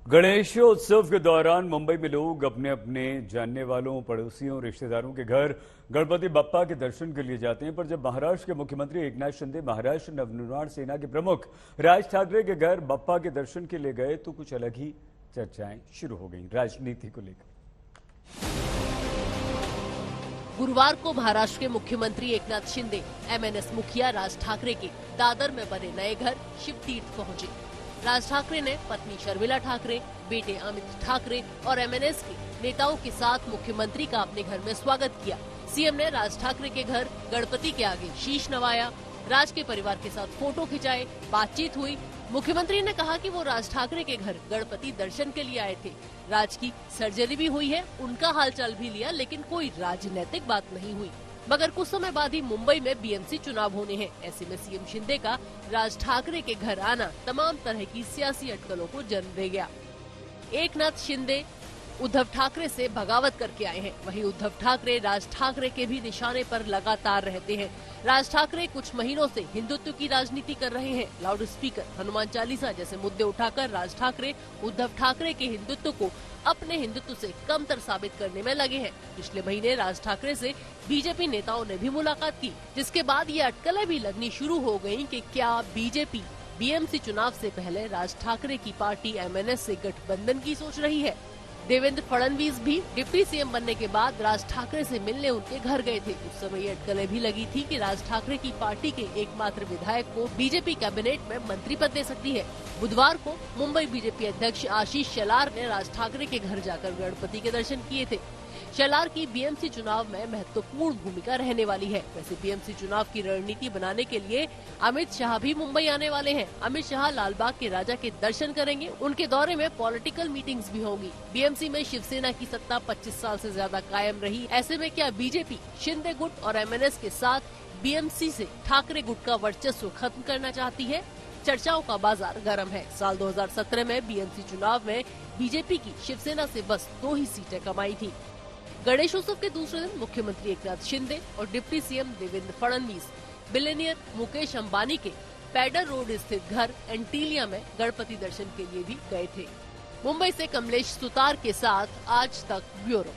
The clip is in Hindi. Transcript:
गणेशोत्सव के दौरान मुंबई में लोग अपने अपने जानने वालों, पड़ोसियों, रिश्तेदारों के घर गणपति बप्पा के दर्शन के लिए जाते हैं। पर जब महाराष्ट्र के मुख्यमंत्री एकनाथ शिंदे महाराष्ट्र नवनिर्माण सेना के प्रमुख राज ठाकरे के घर बप्पा के दर्शन के लिए गए तो कुछ अलग ही चर्चाएं शुरू हो गई राजनीति को लेकर। गुरुवार को महाराष्ट्र के मुख्यमंत्री एकनाथ शिंदे एमएनएस मुखिया राज ठाकरे के दादर में बने नए घर शिवतीर्थ पहुंचे। राज ठाकरे ने पत्नी शर्मिला ठाकरे, बेटे अमित ठाकरे और एमएनएस के नेताओं के साथ मुख्यमंत्री का अपने घर में स्वागत किया। सीएम ने राज ठाकरे के घर गणपति के आगे शीश नवाया, राज के परिवार के साथ फोटो खिंचाए, बातचीत हुई। मुख्यमंत्री ने कहा कि वो राज ठाकरे के घर गणपति दर्शन के लिए आए थे। राज की सर्जरी भी हुई है, उनका हालचाल भी लिया, लेकिन कोई राजनीतिक बात नहीं हुई। मगर कुछ समय बाद ही मुंबई में बीएमसी चुनाव होने हैं। ऐसे में सीएम शिंदे का राज ठाकरे के घर आना तमाम तरह की सियासी अटकलों को जन्म दे गया। एकनाथ शिंदे उद्धव ठाकरे से बगावत करके आए हैं। वहीं उद्धव ठाकरे राज ठाकरे के भी निशाने पर लगातार रहते हैं। राज ठाकरे कुछ महीनों से हिंदुत्व की राजनीति कर रहे हैं। लाउड स्पीकर, हनुमान चालीसा जैसे मुद्दे उठाकर राज ठाकरे उद्धव ठाकरे के हिंदुत्व को अपने हिंदुत्व से कमतर साबित करने में लगे हैं। पिछले महीने राज ठाकरे से बीजेपी नेताओं ने भी मुलाकात की, जिसके बाद ये अटकलें भी लगनी शुरू हो गयी कि क्या बीजेपी बीएमसी चुनाव से पहले राज ठाकरे की पार्टी एमएनएस से गठबंधन की सोच रही है। देवेंद्र फडणवीस भी डिप्टी सीएम बनने के बाद राज ठाकरे से मिलने उनके घर गए थे। उस समय ये अटकलें भी लगी थी कि राज ठाकरे की पार्टी के एकमात्र विधायक को बीजेपी कैबिनेट में मंत्री पद दे सकती है। बुधवार को मुंबई बीजेपी अध्यक्ष आशीष शेलार ने राज ठाकरे के घर जाकर गणपति के दर्शन किए थे। शेलार की बीएमसी चुनाव में महत्वपूर्ण भूमिका रहने वाली है। वैसे बीएमसी चुनाव की रणनीति बनाने के लिए अमित शाह भी मुंबई आने वाले हैं। अमित शाह लालबाग के राजा के दर्शन करेंगे। उनके दौरे में पॉलिटिकल मीटिंग्स भी होंगी। बीएमसी में शिवसेना की सत्ता 25 साल से ज्यादा कायम रही। ऐसे में क्या बीजेपी शिंदे गुट और एमएनएस के साथ बीएमसी से ठाकरे गुट का वर्चस्व खत्म करना चाहती है? चर्चाओं का बाजार गर्म है। साल 2017 में बीएमसी चुनाव में बीजेपी की शिवसेना से बस 2 ही सीटें कमाई थी। गणेशोत्सव के दूसरे दिन मुख्यमंत्री एकनाथ शिंदे और deputy CM Devendra Fadnavis billionaire Mukesh Ambani के पैडर रोड स्थित घर एंटीलिया में गणपति दर्शन के लिए भी गए थे। मुंबई से कमलेश सुतार के साथ आज तक ब्यूरो।